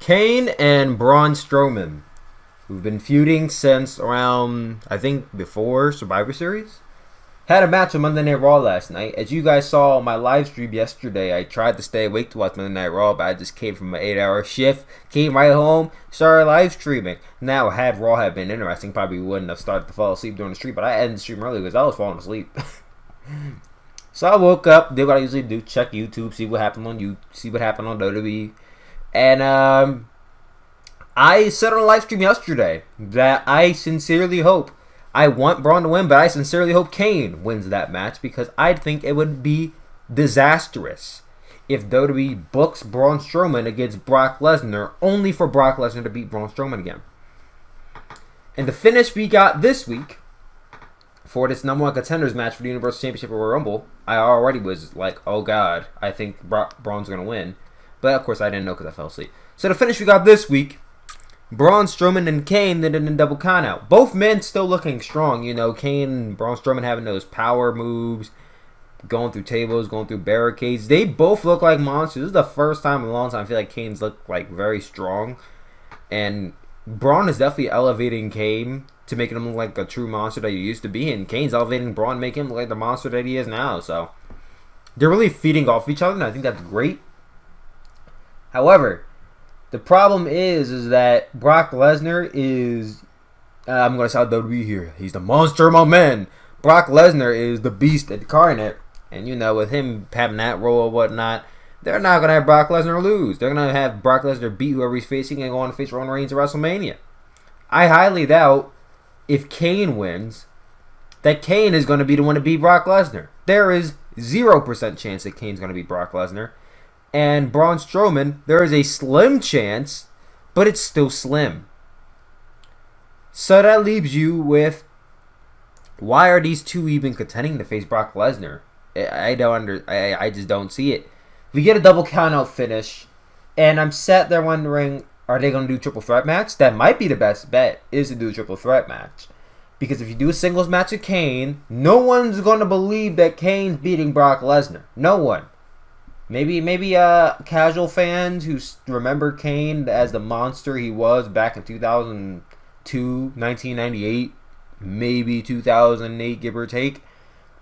Kane and Braun Strowman, who've been feuding since around, I think, before Survivor Series, had a match on Monday Night Raw last night. As you guys saw on my live stream yesterday, I tried to stay awake to watch Monday Night Raw, but I just came from an 8-hour shift, came right home, started live streaming. Now, had Raw had been interesting, probably wouldn't have started to fall asleep during the stream, but I ended the stream early because I was falling asleep. So I woke up, did what I usually do, check YouTube, see what happened on WWE. And I said on a live stream yesterday that I sincerely hope, I want Braun to win, but I sincerely hope Kane wins that match because I think it would be disastrous if WWE books Braun Strowman against Brock Lesnar only for Brock Lesnar to beat Braun Strowman again. And the finish we got this week for this number one contenders match for the Universal Championship or Royal Rumble, I already was like, oh god, I think Braun's going to win. But of course I didn't know because I fell asleep. So the finish we got this week, Braun Strowman and Kane did it in double countout. Both men still looking strong. You know, Kane and Braun Strowman having those power moves, going through tables, going through barricades. They both look like monsters. This is the first time in a long time I feel like Kane's looked like very strong. And Braun is definitely elevating Kane to making him look like a true monster that he used to be. And Kane's elevating Braun, making him look like the monster that he is now. So they're really feeding off each other, and I think that's great. However, the problem is that Brock Lesnar is, I'm going to sound WWE here, he's the monster among men. Brock Lesnar is the beast incarnate. And, you know, with him having that role or whatnot, they're not going to have Brock Lesnar lose. They're going to have Brock Lesnar beat whoever he's facing and go on to face Roman Reigns at WrestleMania. I highly doubt, if Kane wins, that Kane is going to be the one to beat Brock Lesnar. There is 0% chance that Kane's going to beat Brock Lesnar. And Braun Strowman, there is a slim chance, but it's still slim. So that leaves you with, why are these two even contending to face Brock Lesnar? I just don't see it. We get a double countout finish, and I'm sat there wondering, are they going to do a triple threat match? That might be the best bet, is to do a triple threat match. Because if you do a singles match with Kane, no one's going to believe that Kane's beating Brock Lesnar. No one. Maybe casual fans who remember Kane as the monster he was back in 2002, 1998, maybe 2008, give or take.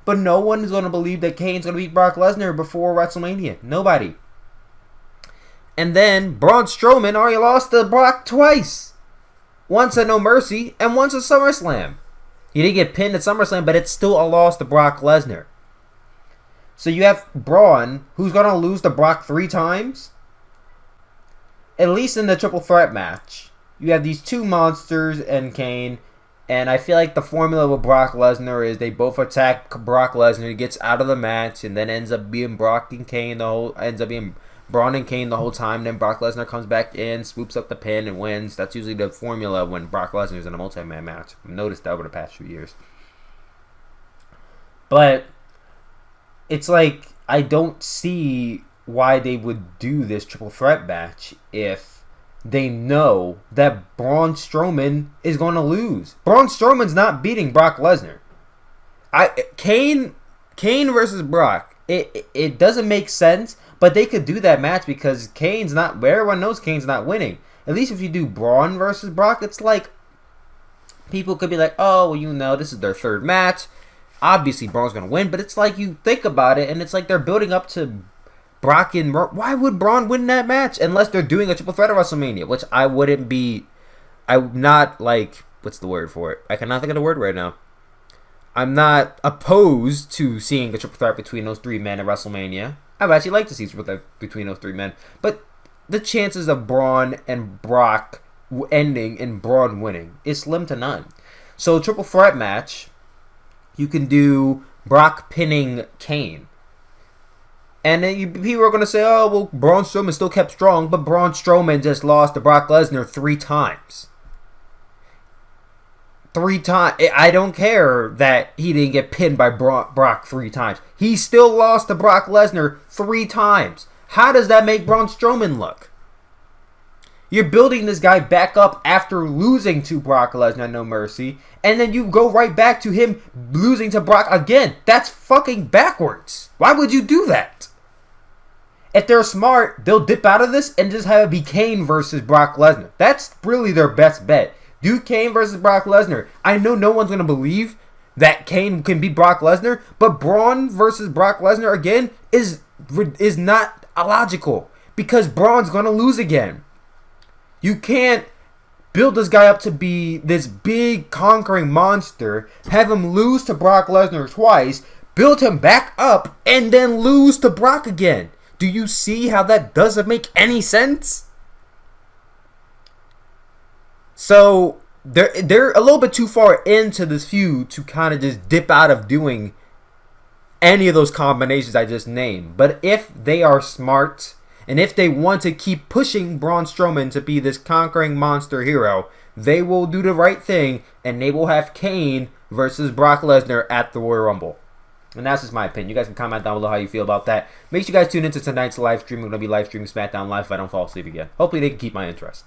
But no one is going to believe that Kane's going to beat Brock Lesnar before WrestleMania. Nobody. And then Braun Strowman already lost to Brock twice. Once at No Mercy and once at SummerSlam. He didn't get pinned at SummerSlam, but it's still a loss to Brock Lesnar. So you have Braun, who's going to lose to Brock 3 times. At least in the triple threat match. You have these two monsters and Kane. And I feel like the formula with Brock Lesnar is they both attack Brock Lesnar. He gets out of the match and then ends up being Braun and Kane the whole time. Then Brock Lesnar comes back in, swoops up the pin, and wins. That's usually the formula when Brock Lesnar is in a multi-man match. I've noticed that over the past few years. But it's like, I don't see why they would do this triple threat match if they know that Braun Strowman is going to lose. Braun Strowman's not beating Brock Lesnar. Kane versus Brock. It doesn't make sense, but they could do that match because Kane's not. Everyone knows Kane's not winning. At least if you do Braun versus Brock, it's like people could be like, oh, well, you know, this is their third match. Obviously, Braun's going to win, but it's like you think about it, and it's like they're building up to Brock and why would Braun win that match unless they're doing a triple threat at WrestleMania, which I wouldn't be. I'm not like, what's the word for it? I cannot think of the word right now. I'm not opposed to seeing a triple threat between those 3 men at WrestleMania. I'd actually like to see a triple threat between those 3 men, but the chances of Braun and Brock ending in Braun winning is slim to none. So a triple threat match, you can do Brock pinning Kane. And then people are going to say, oh, well, Braun Strowman still kept strong, but Braun Strowman just lost to Brock Lesnar 3 times. 3 times. I don't care that he didn't get pinned by Brock 3 times. He still lost to Brock Lesnar 3 times. How does that make Braun Strowman look? You're building this guy back up after losing to Brock Lesnar, No Mercy, and then you go right back to him losing to Brock again. That's fucking backwards. Why would you do that? If they're smart, they'll dip out of this and just have it be Kane versus Brock Lesnar. That's really their best bet. Do Kane versus Brock Lesnar. I know no one's going to believe that Kane can beat Brock Lesnar, but Braun versus Brock Lesnar again is not illogical because Braun's going to lose again. You can't build this guy up to be this big conquering monster, have him lose to Brock Lesnar twice, build him back up, and then lose to Brock again. Do you see how that doesn't make any sense? So they're a little bit too far into this feud to kind of just dip out of doing any of those combinations I just named. But if they are smart and if they want to keep pushing Braun Strowman to be this conquering monster hero, they will do the right thing and they will have Kane versus Brock Lesnar at the Royal Rumble. And that's just my opinion. You guys can comment down below how you feel about that. Make sure you guys tune into tonight's live stream. We're going to be live streaming SmackDown Live if I don't fall asleep again. Hopefully they can keep my interest.